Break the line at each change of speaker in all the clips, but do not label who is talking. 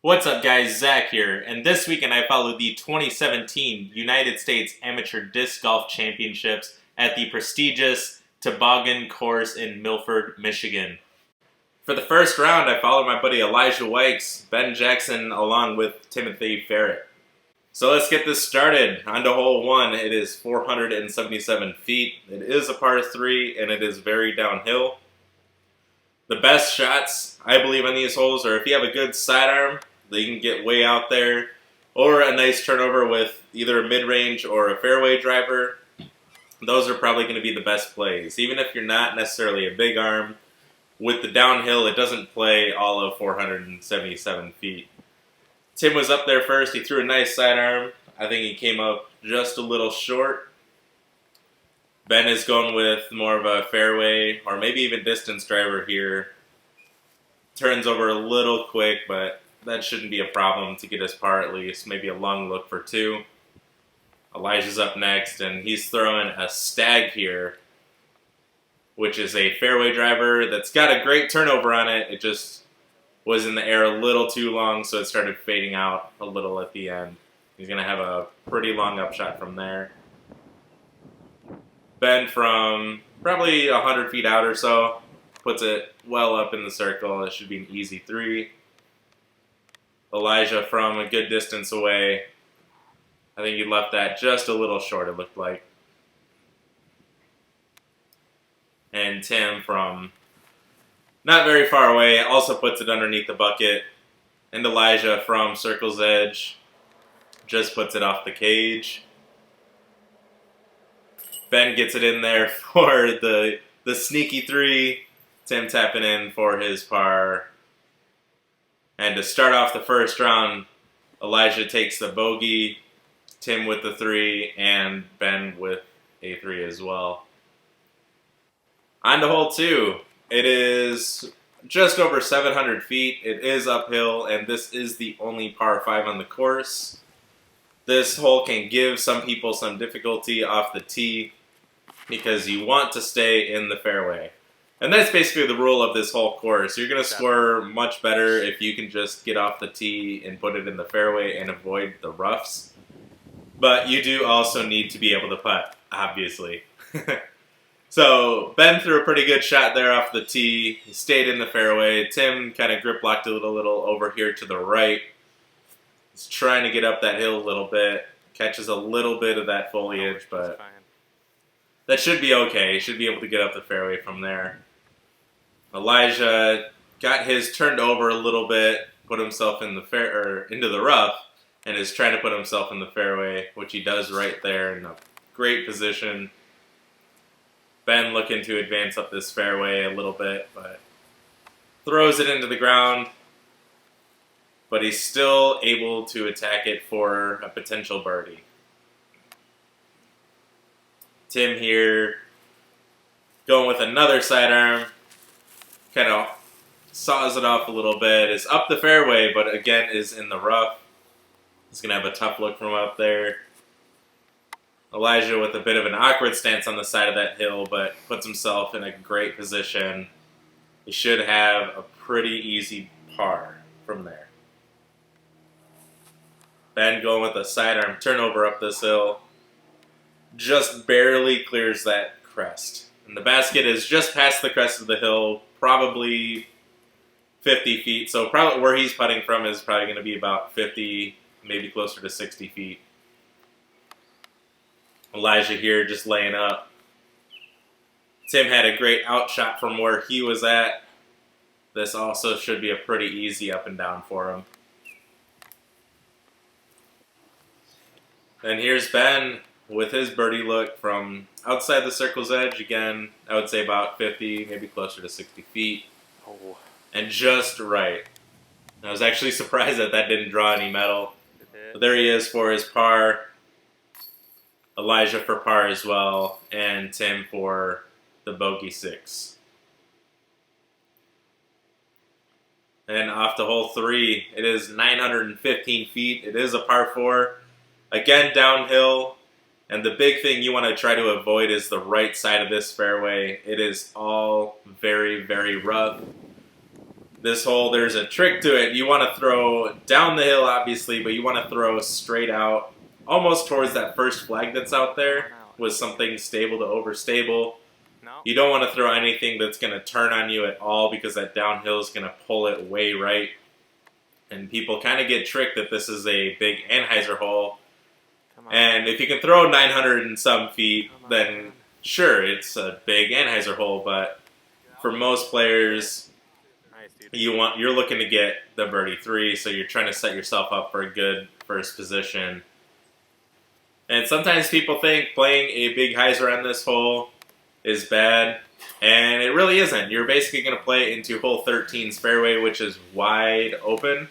What's up guys, Zach here, and this weekend I followed the 2017 United States Amateur Disc Golf Championships at the prestigious Toboggan Course in Milford, Michigan. For the first round, I followed my buddy Elijah Wykes, Ben Jackson, along with Timothy Feret. So let's get this started. On to hole 1, it is 477 feet, it is a par 3, and it is very downhill. The best shots, I believe, on these holes are if you have a good sidearm, that you can get way out there, or a nice turnover with either a mid-range or a fairway driver. Those are probably going to be the best plays. Even if you're not necessarily a big arm, with the downhill, it doesn't play all of 477 feet. Tim was up there first. He threw a nice sidearm. I think he came up just a little short. Ben is going with more of a fairway or maybe even distance driver here. Turns over a little quick, but that shouldn't be a problem to get his par at least. Maybe a long look for 2. Elijah's up next, and he's throwing a stag here, which is a fairway driver that's got a great turnover on it. It just was in the air a little too long, so it started fading out a little at the end. He's going to have a pretty long upshot from there. Ben from probably 100 feet out or so puts it well up in the circle. It should be an easy 3. Elijah from a good distance away. I think he left that just a little short, it looked like. And Tim from not very far away also puts it underneath the bucket. And Elijah from circle's edge just puts it off the cage. Ben gets it in there for the sneaky 3. Tim tapping in for his par. And to start off the first round, Elijah takes the bogey, Tim with the 3, and Ben with a 3 as well. On to hole 2. It is just over 700 feet. It is uphill, and this is the only par 5 on the course. This hole can give some people some difficulty off the tee because you want to stay in the fairway. And that's basically the rule of this whole course. You're going to score much better if you can just get off the tee and put it in the fairway and avoid the roughs. But you do also need to be able to putt, obviously. So Ben threw a pretty good shot there off the tee. He stayed in the fairway. Tim kind of grip locked it a little over here to the right. He's trying to get up that hill a little bit. Catches a little bit of that foliage, but that should be okay. He should be able to get up the fairway from there. Elijah got his turned over a little bit, put himself in the into the rough, and is trying to put himself in the fairway, which he does right there in a great position. Ben looking to advance up this fairway a little bit, but throws it into the ground. But he's still able to attack it for a potential birdie. Tim here going with another sidearm. Kind of saws it off a little bit. Is up the fairway, but again is in the rough. He's going to have a tough look from up there. Elijah with a bit of an awkward stance on the side of that hill, but puts himself in a great position. He should have a pretty easy par from there. Ben going with a sidearm turnover up this hill. Just barely clears that crest. And the basket is just past the crest of the hill, probably 50 feet. So probably where he's putting from is probably going to be about 50, maybe closer to 60 feet. Elijah here just laying up. Tim had a great outshot from where he was at. This also should be a pretty easy up and down for him. And here's Ben with his birdie look from outside the circle's edge. Again, I would say about 50, maybe closer to 60 feet.
Oh.
And just right. I was actually surprised that didn't draw any metal. But there he is for his par. Elijah for par as well. And Tim for the bogey 6. And off to hole 3. It is 915 feet. It is a par 4. Again, downhill. And the big thing you want to try to avoid is the right side of this fairway. It is all very, very rough. This hole, there's a trick to it. You want to throw down the hill, obviously, but you want to throw straight out, almost towards that first flag that's out there, with something stable to overstable. You don't want to throw anything that's going to turn on you at all, because that downhill is going to pull it way right. And people kind of get tricked that this is a big Anheuser hole. And if you can throw 900 and some feet, then sure, it's a big Anheuser hole. But for most players, you're looking to get the birdie 3, so you're trying to set yourself up for a good first position. And sometimes people think playing a big hyzer on this hole is bad, and it really isn't. You're basically going to play into hole 13's fairway, which is wide open.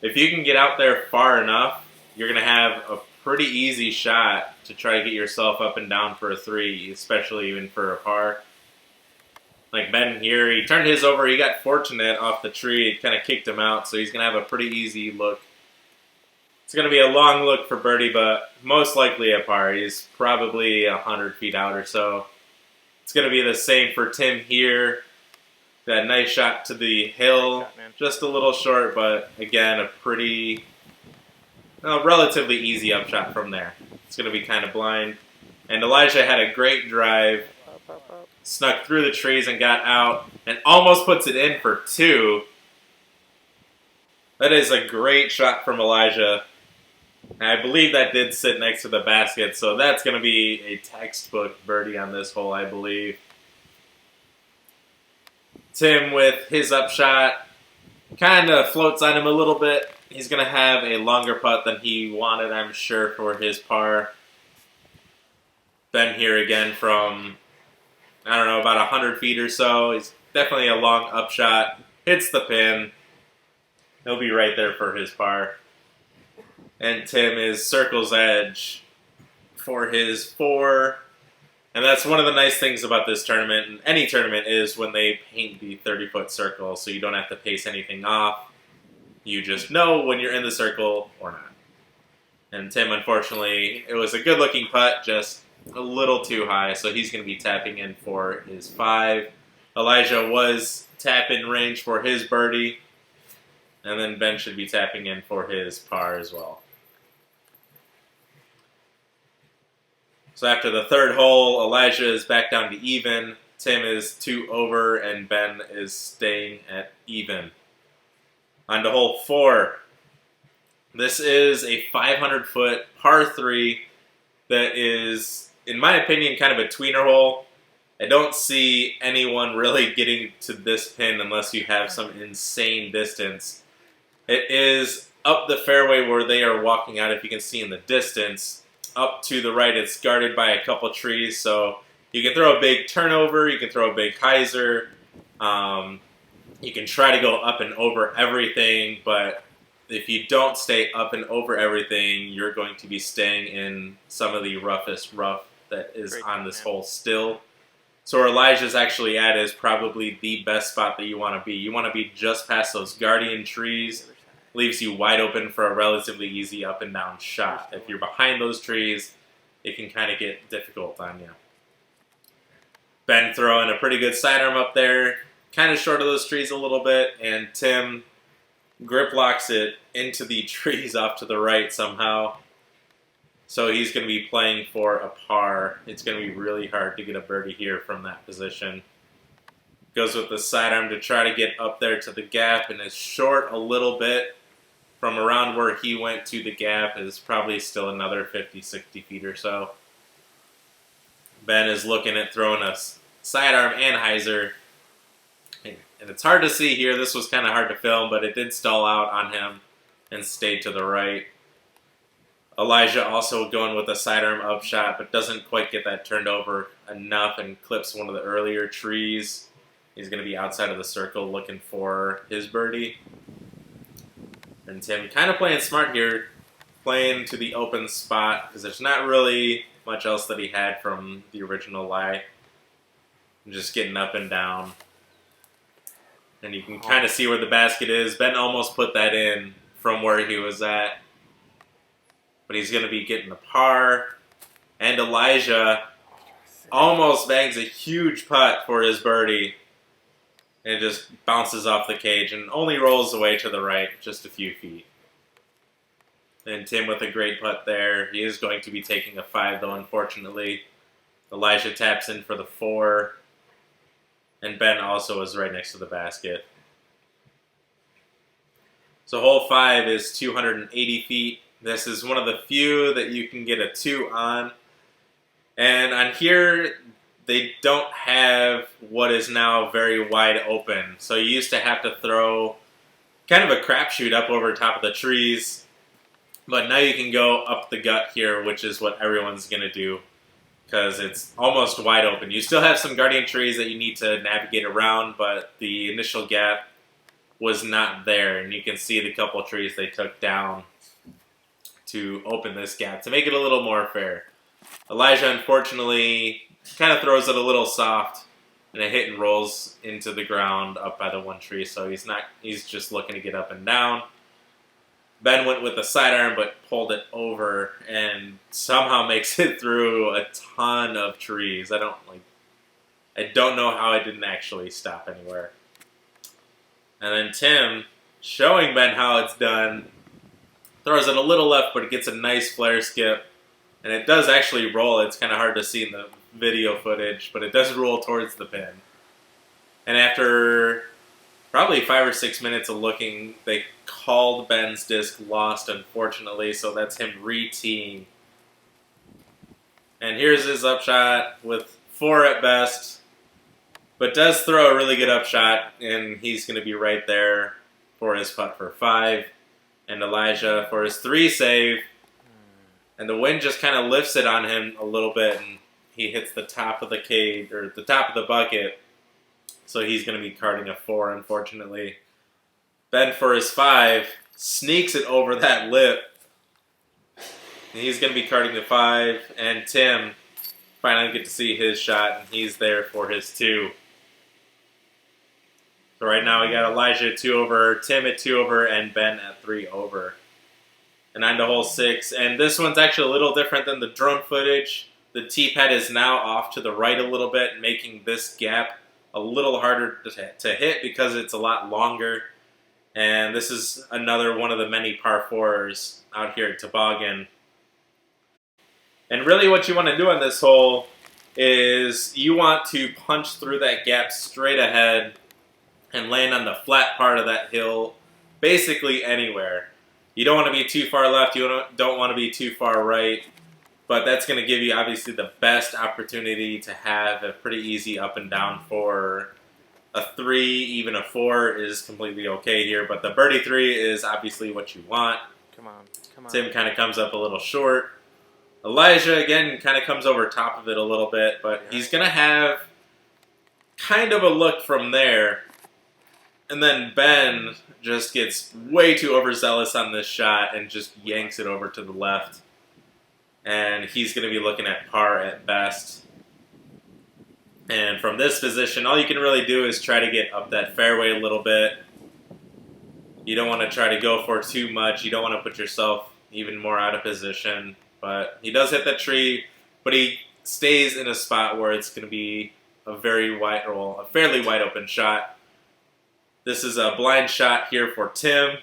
If you can get out there far enough, you're going to have a pretty easy shot to try to get yourself up and down for a 3, especially even for a par. Like Ben here, he turned his over, he got fortunate off the tree, it kind of kicked him out, so he's going to have a pretty easy look. It's going to be a long look for birdie, but most likely a par. He's probably 100 feet out or so. It's going to be the same for Tim here. That nice shot to the hill, just a little short, but again, a pretty, relatively easy upshot from there. It's going to be kind of blind. And Elijah had a great drive. Snuck through the trees and got out, and almost puts it in for 2. That is a great shot from Elijah. And I believe that did sit next to the basket, so that's going to be a textbook birdie on this hole, I believe. Tim with his upshot kind of floats on him a little bit. He's going to have a longer putt than he wanted, I'm sure, for his par. Ben here again from, I don't know, about 100 feet or so. He's definitely a long upshot. Hits the pin. He'll be right there for his par. And Tim is circle's edge for his 4. And that's one of the nice things about this tournament, and any tournament, is when they paint the 30-foot circle, so you don't have to pace anything off. You just know when you're in the circle or not. And Tim, unfortunately, it was a good-looking putt, just a little too high, so he's going to be tapping in for his 5. Elijah was tap-in range for his birdie, and then Ben should be tapping in for his par as well. So after the 3rd hole, Elijah is back down to even, Tim is 2 over, and Ben is staying at even. On to hole 4. This is a 500-foot par 3 that is, in my opinion, kind of a tweener hole. I don't see anyone really getting to this pin unless you have some insane distance. It is up the fairway where they are walking out, if you can see in the distance. Up to the right, it's guarded by a couple trees, so you can throw a big turnover, you can throw a big hyzer, you can try to go up and over everything, but if you don't stay up and over everything, you're going to be staying in some of the roughest rough that is on this hole still. So where Elijah's actually at is probably the best spot that you want to be. You want to be just past those guardian trees. Leaves you wide open for a relatively easy up and down shot. If you're behind those trees, it can kind of get difficult on you. Ben throwing a pretty good sidearm up there, kind of short of those trees a little bit, and Tim grip locks it into the trees off to the right somehow. So he's going to be playing for a par. It's going to be really hard to get a birdie here from that position. Goes with the sidearm to try to get up there to the gap, and is short a little bit. From around where he went to the gap is probably still another 50, 60 feet or so. Ben is looking at throwing a sidearm and hyzer. And it's hard to see here. This was kind of hard to film, but it did stall out on him and stayed to the right. Elijah also going with a sidearm upshot, but doesn't quite get that turned over enough and clips one of the earlier trees. He's going to be outside of the circle looking for his birdie. And Tim kind of playing smart here, playing to the open spot, because there's not really much else that he had from the original lie. Just getting up and down. And you can kind of see where the basket is. Ben almost put that in from where he was at. But he's going to be getting the par. And Elijah almost bangs a huge putt for his birdie. And it just bounces off the cage and only rolls away to the right just a few feet. And Tim with a great putt there. He is going to be taking a 5, though, unfortunately. Elijah taps in for the 4. And Ben also is right next to the basket. So hole 5 is 280 feet. This is one of the few that you can get a 2 on. And on here, they don't have what is now very wide open. So you used to have to throw kind of a crapshoot up over top of the trees. But now you can go up the gut here, which is what everyone's going to do, because it's almost wide open. You still have some guardian trees that you need to navigate around, but the initial gap was not there. And you can see the couple of trees they took down to open this gap, to make it a little more fair. Elijah, unfortunately, kind of throws it a little soft, and a hit and rolls into the ground up by the one tree, so he's just looking to get up and down. Ben went with the sidearm, but pulled it over and somehow makes it through a ton of trees. I don't know how it didn't actually stop anywhere. And then Tim, showing Ben how it's done, throws it a little left, but it gets a nice flare skip. And it does actually roll. It's kind of hard to see in the video footage, but it does roll towards the pin. And after probably 5 or 6 minutes of looking, they called Ben's disc lost, unfortunately, so that's him re-teeing. And here's his upshot with 4 at best, but does throw a really good upshot, and he's going to be right there for his putt for 5. And Elijah for his 3 save, and the wind just kind of lifts it on him a little bit, and he hits the top of the cage, or the top of the bucket. So he's going to be carding a 4, unfortunately. Ben for his 5 sneaks it over that lip. And he's going to be carding the 5. And Tim finally get to see his shot, and he's there for his 2. So right now we got Elijah at 2 over, Tim at 2 over, and Ben at 3 over. And on to hole 6. And this one's actually a little different than the drone footage. The tee pad is now off to the right a little bit, making this gap a little harder to hit because it's a lot longer. And this is another one of the many par 4s out here at Toboggan. And really what you want to do on this hole is you want to punch through that gap straight ahead and land on the flat part of that hill, basically anywhere. You don't want to be too far left, you don't want to be too far right. But that's going to give you, obviously, the best opportunity to have a pretty easy up and down 4. A 3, even a 4 is completely okay here. But the birdie 3 is obviously what you want.
Come on.
Tim kind of comes up a little short. Elijah, again, kind of comes over top of it a little bit. But he's going to have kind of a look from there. And then Ben just gets way too overzealous on this shot and just yanks it over to the left. And he's going to be looking at par at best. And from this position, all you can really do is try to get up that fairway a little bit. You don't want to try to go for too much. You don't want to put yourself even more out of position. But he does hit that tree, but he stays in a spot where it's going to be a fairly wide open shot. This is a blind shot here for Tim.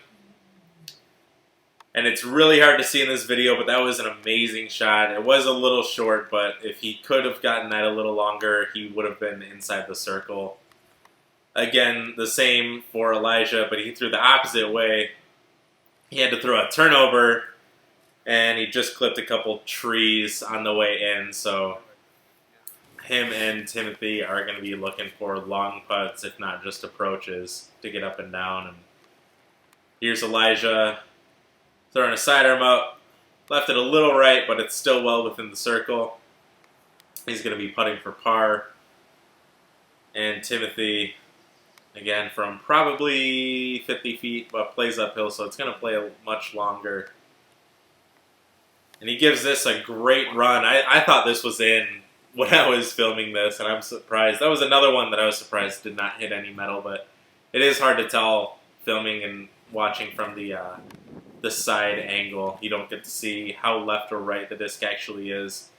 And it's really hard to see in this video, but that was an amazing shot. It was a little short, but if he could have gotten that a little longer, he would have been inside the circle. Again, the same for Elijah, but he threw the opposite way. He had to throw a turnover, and he just clipped a couple trees on the way in, so him and Timothy are going to be looking for long putts, if not just approaches, to get up and down. And here's Elijah throwing a sidearm up, left it a little right, but it's still well within the circle. He's going to be putting for par. And Timothy, again, from probably 50 feet, but plays uphill, so it's going to play much longer. And he gives this a great run. I thought this was in when I was filming this, and I'm surprised. That was another one that I was surprised did not hit any metal, but it is hard to tell filming and watching from the side angle. You don't get to see how left or right the disc actually is.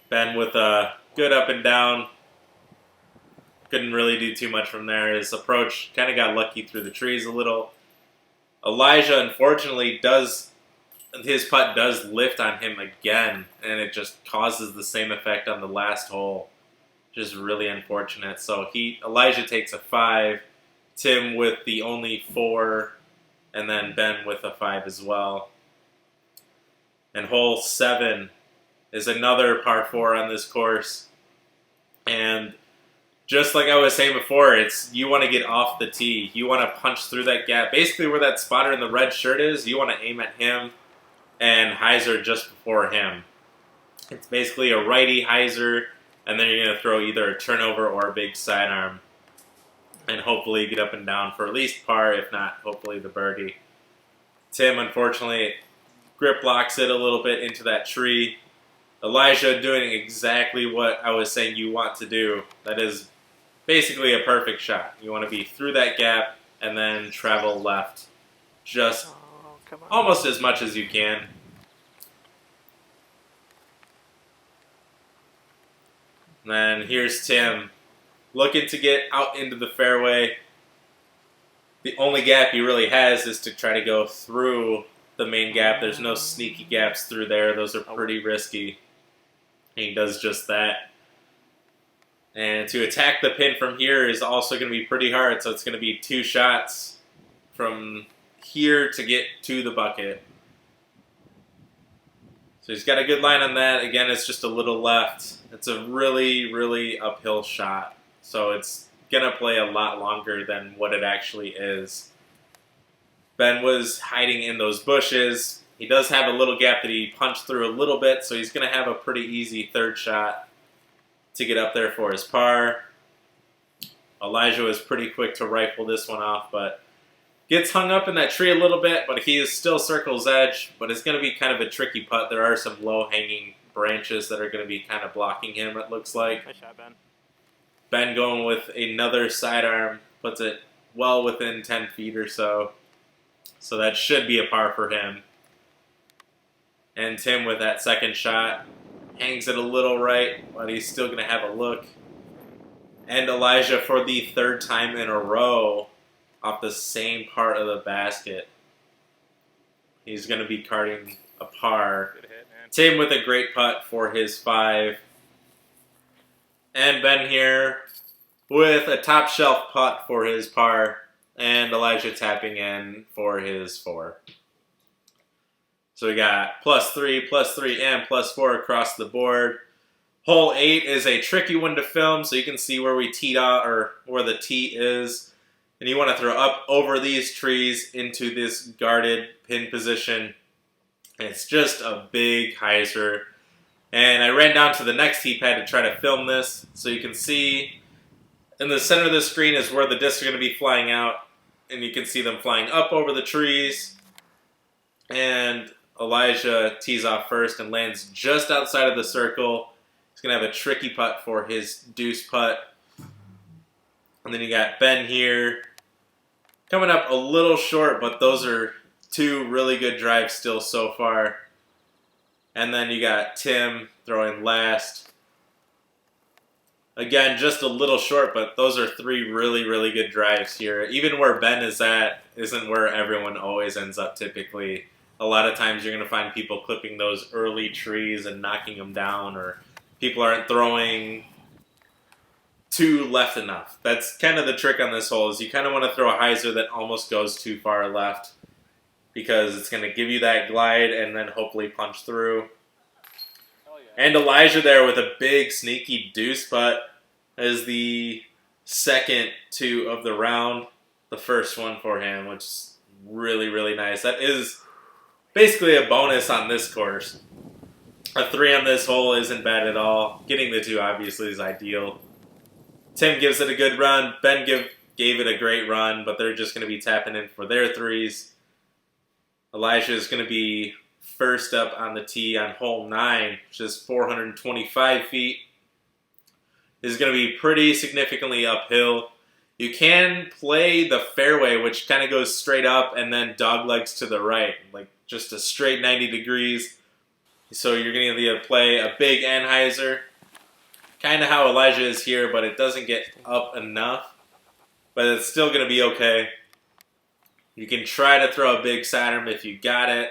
Ben with a good up and down. couldn't really do too much from there. His approach kind of got lucky through the trees a little. Elijah, unfortunately, his putt does lift on him again, and it just causes the same effect on the last hole. Just really unfortunate. So Elijah takes a 5, Tim with the only 4, and then Ben with a 5 as well. And hole 7 is another par 4 on this course. And just like I was saying before, you want to get off the tee. You want to punch through that gap. Basically where that spotter in the red shirt is, you want to aim at him and hyzer just before him. It's basically a righty hyzer, and then you're going to throw either a turnover or a big sidearm. And hopefully get up and down for at least par, if not, hopefully the birdie. Tim, unfortunately, grip locks it a little bit into that tree. Elijah doing exactly what I was saying you want to do. That is basically a perfect shot. You want to be through that gap and then travel left just almost as much as you can. And then here's Tim looking to get out into the fairway. The only gap he really has is to try to go through the main gap. There's no sneaky gaps through there. Those are pretty risky. He does just that. And to attack the pin from here is also going to be pretty hard. So it's going to be 2 shots from here to get to the bucket. So he's got a good line on that. Again, it's just a little left. It's a really, really uphill shot. So it's going to play a lot longer than what it actually is. Ben was hiding in those bushes. He does have a little gap that he punched through a little bit, so he's going to have a pretty easy 3rd shot to get up there for his par. Elijah was pretty quick to rifle this one off, but gets hung up in that tree a little bit, but he is still circle's edge, but it's going to be kind of a tricky putt. There are some low-hanging branches that are going to be kind of blocking him, it looks like.
Nice shot, Ben.
Ben going with another sidearm, puts it well within 10 feet or so. So that should be a par for him. And Tim with that 2nd shot hangs it a little right, but he's still going to have a look. And Elijah for the 3rd time in a row off the same part of the basket. He's going to be carding a par.
Good hit, man.
Tim with a great putt for his 5. And Ben here with a top shelf putt for his par. And Elijah tapping in for his 4. So we got +3, +3, and +4 across the board. Hole 8 is a tricky one to film, so you can see where we teed out, or where the tee is. And you want to throw up over these trees into this guarded pin position. And it's just a big hyzer. And I ran down to the next tee pad to try to film this. So you can see in the center of the screen is where the discs are going to be flying out. And you can see them flying up over the trees. And Elijah tees off first and lands just outside of the circle. He's going to have a tricky putt for his deuce putt. And then you got Ben here coming up a little short, but those are 2 really good drives still so far. And then you got Tim throwing last. Again, just a little short, but those are 3 really, really good drives here. Even where Ben is at isn't where everyone always ends up typically. A lot of times you're going to find people clipping those early trees and knocking them down, or people aren't throwing too left enough. That's kind of the trick on this hole, is you kind of want to throw a hyzer that almost goes too far left, because it's going to give you that glide and then hopefully punch through. And Elijah there with a big sneaky deuce putt as the 2nd 2 of the round. The first one for him, which is really, really nice. That is basically a bonus on this course. A 3 on this hole isn't bad at all. Getting the 2 obviously is ideal. Tim gives it a good run. Ben gave it a great run, but they're just going to be tapping in for their 3s. Elijah is going to be first up on the tee on hole 9, which is 425 feet. This is going to be pretty significantly uphill. You can play the fairway, which kind of goes straight up and then doglegs to the right, like just a straight 90 degrees. So you're going to either play a big anhyzer, Kind of how Elijah is here, but it doesn't get up enough. But it's still going to be okay. You can try to throw a big sidearm if you got it.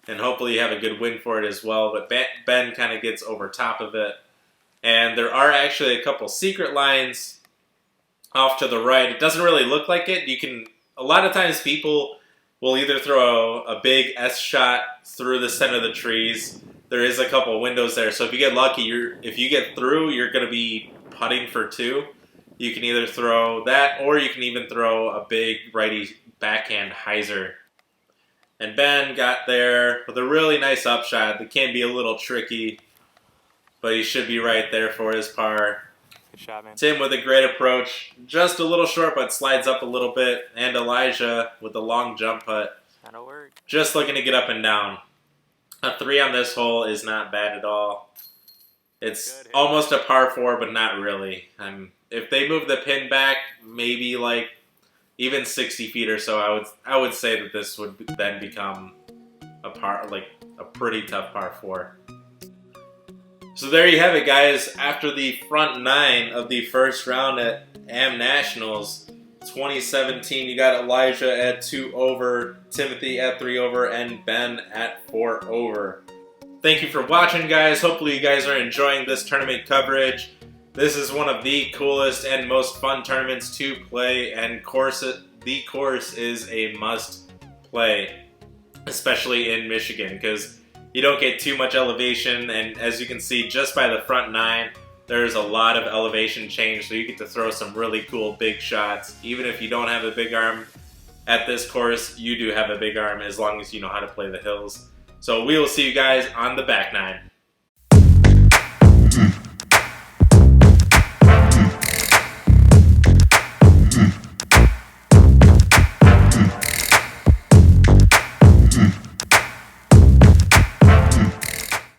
And hopefully you have a good win for it as well. But Ben kind of gets over top of it. And there are actually a couple secret lines off to the right. It doesn't really look like it. A lot of times people will either throw a big S shot through the center of the trees. There is a couple windows there, so if you get lucky, if you get through, you're going to be putting for 2. You can either throw that, or you can even throw a big righty backhand hyzer. And Ben got there with a really nice upshot. That can be a little tricky, but he should be right there for his par.
Good shot, man.
Tim with a great approach. Just a little short, but slides up a little bit. And Elijah with a long jump putt.
That'll work.
Just looking to get up and down. A 3 on this hole is not bad at all. It's
good,
almost a par 4, but not really. If they move the pin back, maybe like even 60 feet or so, I would say that this would then become a pretty tough par 4. So there you have it, guys. After the front 9 of the first round at Am Nationals 2017, you got Elijah at 2 over, Timothy at 3 over, and Ben at 4 over. Thank you for watching, guys. Hopefully you guys are enjoying this tournament coverage. This is one of the coolest and most fun tournaments to play, and the course is a must play, especially in Michigan, because you don't get too much elevation, and as you can see just by the front 9, there's a lot of elevation change, so you get to throw some really cool big shots. Even if you don't have a big arm at this course, you do have a big arm as long as you know how to play the hills. So we will see you guys on the back 9.